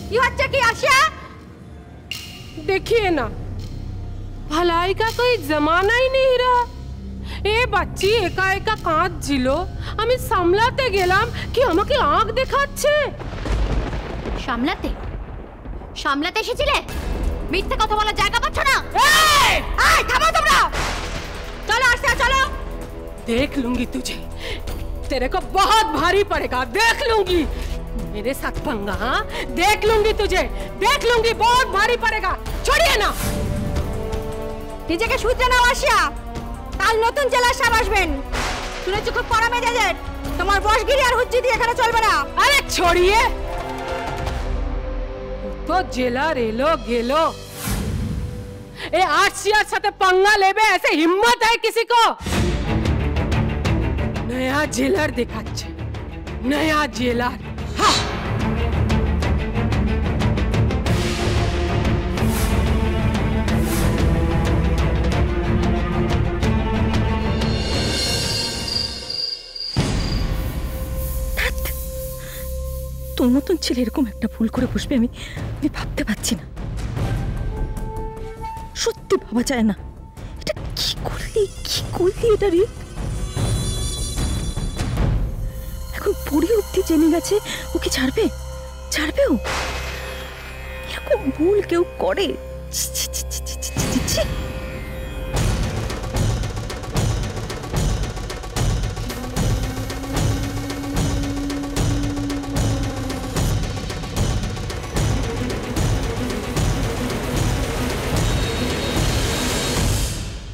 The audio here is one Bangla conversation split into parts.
কি হচ্ছে কি আশিয়া? देखिए ना, भलाई का कोई जमाना ही नहीं रहा। ए बच्ची एका एका কাঁদছিল, আমি সামলাতে গেলাম কি আমাকে আঁক দেখাচ্ছে। সামলাতে সামলাতে এসেছিলে? মিথ্যে কথা বলার জায়গা পাচ্ছ না? এই থামো তোমরা, চলো আশিয়া চলো। देख लूंगी तुझे, तेरे को बहुत भारी पड़ेगा, देख लूंगी मेरे साथ पंगा। हाँ देख लूंगी तुझे, देख लूंगी, बहुत भारी पड़ेगा। छोड़िए ना, নিজেকে শুধরে নাও আশিয়া, কাল নতুন জেলার সাহেব আসবেন। শুনেছি খুব কড়া মেজাজের, তোমার বশগিরি আর হুজ্জি দিয়ে এখানে চলবে না। अरे छोड़िए, तो জেলার এলো গেলো, ए आशियार साथे पंगा लेबे ऐसे हिम्मत है किसी को? नया জেলার দেখাচ্ছে, नया জেলার। हाँ তোর মতন ছেলে এরকম একটা ভুল করে বসবে আমি ভাবতে পারছি না, সত্যি ভাবা যায় না। এটা কি করলি এটা রে? এখন পড়ি অব্দি জেনে গেছে, ও কি ছাড়বে ও? এরকম ভুল কেউ করে?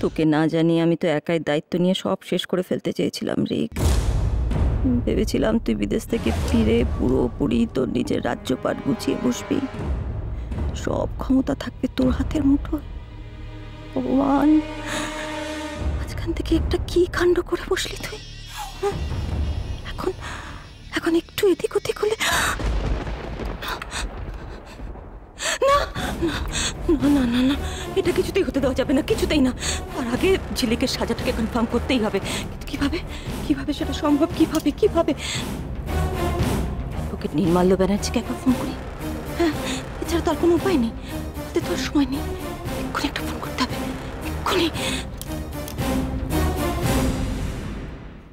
তোকে না জানিয়ে আমি তো একাই দায়িত্ব নিয়ে সব শেষ করে ফেলতে চেয়েছিলাম রিক। ভেবেছিলাম তুই বিদেশ থেকে ফিরে পুরোপুরি তোর নিজের রাজ্যপাট গুছিয়ে বসবি, সব ক্ষমতা থাকবে তোর হাতের মুঠোয়। ভগবান, আজকাল থেকে একটা কি কাণ্ড করে বসলি তুই। এখন একটু এদিক ওদিক হলে না না না না, এটা কিছুতেই হতে দেওয়া যাবে না, কিছুতেই না। তার আগে ঝিলিকের সাজাটাকে কনফার্ম করতেই হবে। কিন্তু কিভাবে সেটা সম্ভব? কিভাবে ওকে নির্মাল্য ব্যানার্জিকে একবার ফোন করি। হ্যাঁ, এছাড়া তার কোনো উপায় নেই, হাতে তো আর সময় নেই, এক্ষুনি একটা ফোন করতে হবে, এক্ষুনি।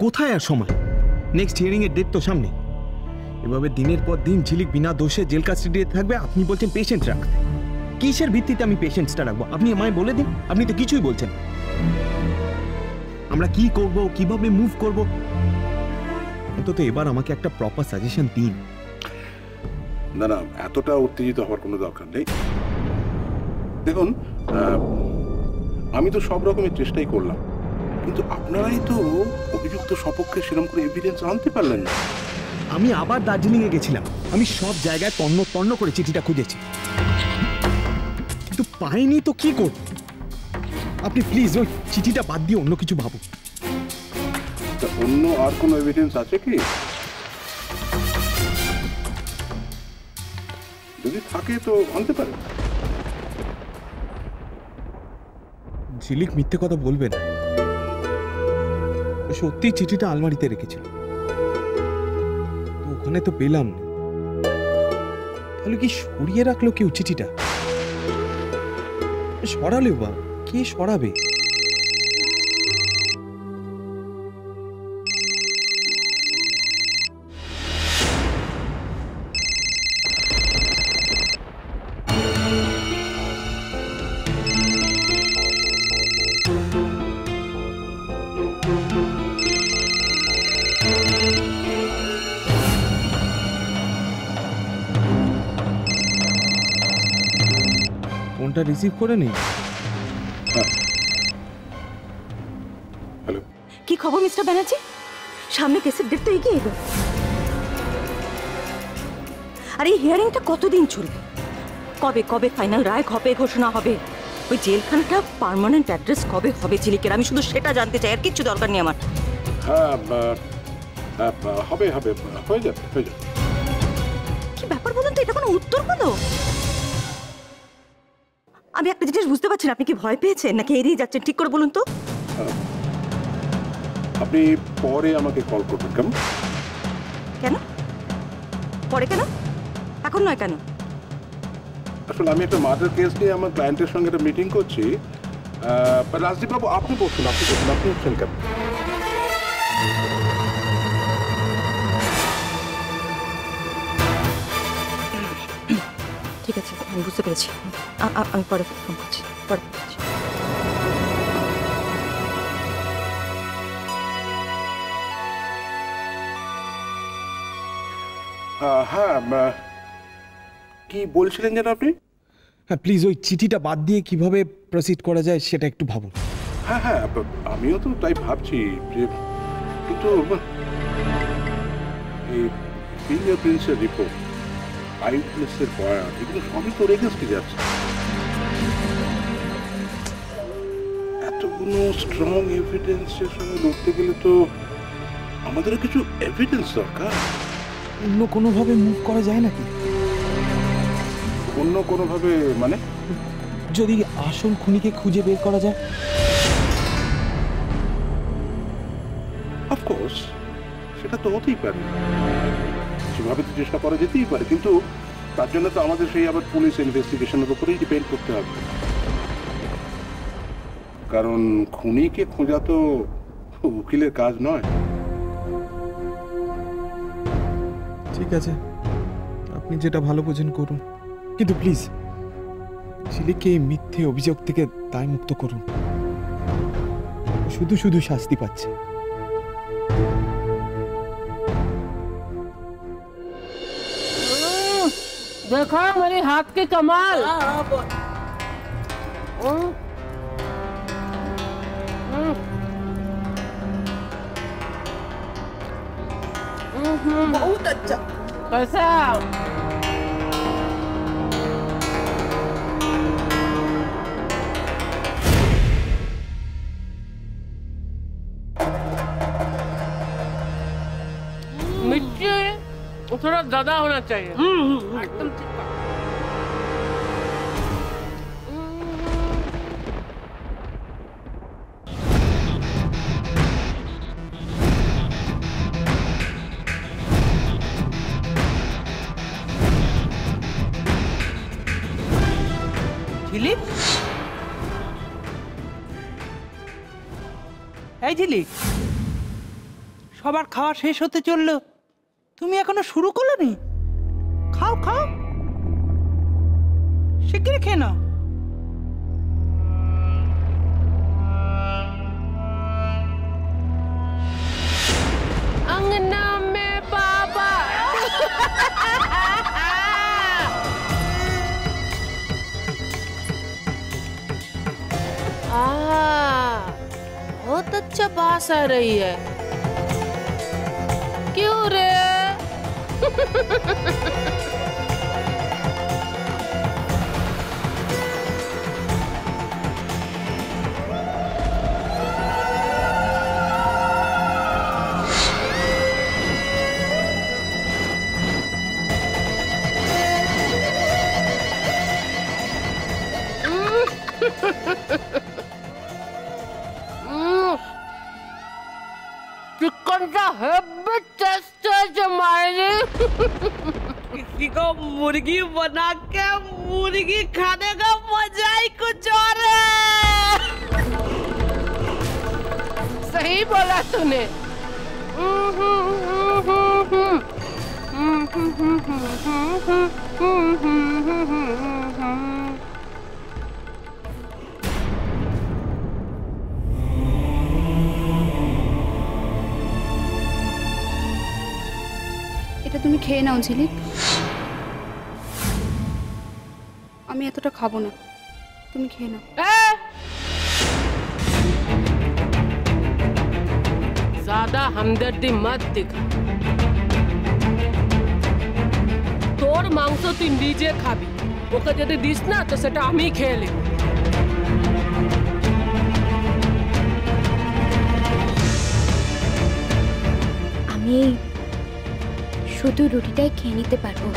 কোথায় আর সময়? নেক্সট হিয়ারিং এর ডেট তো সামনে। এভাবে দিনের পর দিন ঝিলিক বিনা দোষে জেল কাস্টাডিতে থাকবে, আপনি বলছেন পেশেন্ট রাখতে। কিসের ভিত্তিতে আমি পেশেন্টসটা রাখবো? আপনি আমায় বলে দিন, আপনি তো কিছুই বলছেন। আমরা কি করব, কিভাবে মুভ করব, অন্তত এবার আমাকে একটা প্রপার সাজেশন দিন। না এতটা উত্তেজিত হওয়ার কোনো দরকার নেই। দেখুন, আমি তো সব রকমের চেষ্টাই করলাম, কিন্তু আপনারাই তো অভিযুক্ত সপক্ষে সেরকম করে এভিডেন্স আনতে পারলেন না। আমি আবার দার্জিলিং এ গেছিলাম, আমি সব জায়গায় তন্ন করে চিঠিটা খুঁজেছি, কিন্তু পাইনি। তো কি করব? আপনি প্লিজ ওই চিঠিটা বাদ দিয়ে অন্য কিছু ভাবুন। অন্য আর কোনো এভিডেন্স আছে কি? যদি থাকে তো আনতে পারেন। ঝিলিক মিথ্যে কথা বলবে না, সত্যি চিঠিটা আলমারিতে রেখেছিল, ওখানে তো পেলাম না। তাহলে কি সরিয়ে রাখলো কেউ চিঠিটা? সরালেও বা কে সরাবে? ফোনটা রিসিভ করে নেই। হ্যালো, কি খবর মিস্টার ব্যানার্জি? সামনে কেসের ডেট তো এগিয়ে এলো। আর এই হিয়ারিংটা কতদিন চলবে? কবে ফাইনাল রায় কবে ঘোষণা হবে? ওই জেলখানাটা পার্মানেন্ট অ্যাড্রেস কবে হবে ঝিলিকের? আমি শুধু সেটা জানতে চাই, আর কিচ্ছু দরকার নেই আমার। হ্যাঁ হবে হয়ে যাবে। কি ব্যাপার বলুন তো, এটা কোনো উত্তর হলো? আমি একটা জিনিস বুঝতে পারছি না, আপনি কি ভয় পেয়েছেন নাকি এড়িয়ে যাচ্ছেন? ঠিক করে বলুন তো। আপনি পরে আমাকে কল করবেন। কেন পরে? কেন এখন নয়? কেন আসলে আমি একটা মার্ডার কেস নিয়ে আমার ক্লায়েন্টের সঙ্গে একটা মিটিং করছি। রাজদীপ বাবু, আপনি বসুন, আপনি উঠছেন কেন? ঠিক আছে, আমি বুঝতে পেরেছি। আমি পরে ফোন করছি, পরে ফোন করছি। হ্যাঁ, কি বলছিলেন যেন আপনি? হ্যাঁ প্লিজ, ওই চিঠিটা বাদ দিয়ে কিভাবে প্রসিড করা যায় সেটা একটু ভাবুন। হ্যাঁ, আমিও তো তাই ভাবছি যে, কিন্তু এই ফিঙ্গারপ্রিন্টসের রিপোর্ট, আইউইটনেসের বয়ান, এগুলো সবই তো রেগেস্টে যাচ্ছে। এতগুলো স্ট্রং এভিডেন্সের সঙ্গে লড়তে গেলে তো আমাদেরও কিছু এভিডেন্স দরকার। অন্য কোনোভাবে মুভ করা যায় নাকি? অন্য কোনোভাবে মানে? যদি আসল খুনিকে খুঁজে বের করা যায়। অফকোর্স, সেটা তো হতেই পারে, সেভাবে তো চেষ্টা করা যেতেই পারে, কিন্তু তার জন্য তো আমাদের সেই আবার পুলিশ ইনভেস্টিগেশনের উপরেই ডিপেন্ড করতে হবে। কারণ খুনিকে খোঁজা তো উকিলের কাজ নয়। ঠিক আছে, আপনি যেটা ভালো বোঝেন করুন, কিন্তু প্লিজ ঝিলিককে এই মিথ্যে অভিযোগ থেকে দায়মুক্ত করুন। শুধু শুধু শাস্তি পাচ্ছে। देखा मेरे हाथ के कमाल। बहुत अच्छा। कैसा? मिर्ची थोड़ा ज्यादा होना चाहिए। एकदम ठीक है। ঝিলিক, এই ঝিলিক, সবার খাওয়া শেষ হতে চললো, তুমি এখনো শুরু করোনি? খাও খাও, শিগগিরই খেয়ে নাও। अंगना में बाबा। बहुत अच्छा बास आ रही है। क्यों रे? चिकन का हेवी टेस्ट है जमाई। किसी को मुर्गी बना के मुर्गी खाने का मजा ही कुछ और है। सही बोला तूने। এটা তুমি খেয়ে নাও ঝিলিক, আমি এতটা খাবো না, তুমি খেয়ে নাও। ज्यादा हमदर्दी मत दिखा। তোর মাংস তুই নিজে খাবি, ওকে যদি দিস না তো সেটা আমি খেয়ে নেব। আমি শুধু রুটিটাই খেয়ে নিতে পারবো।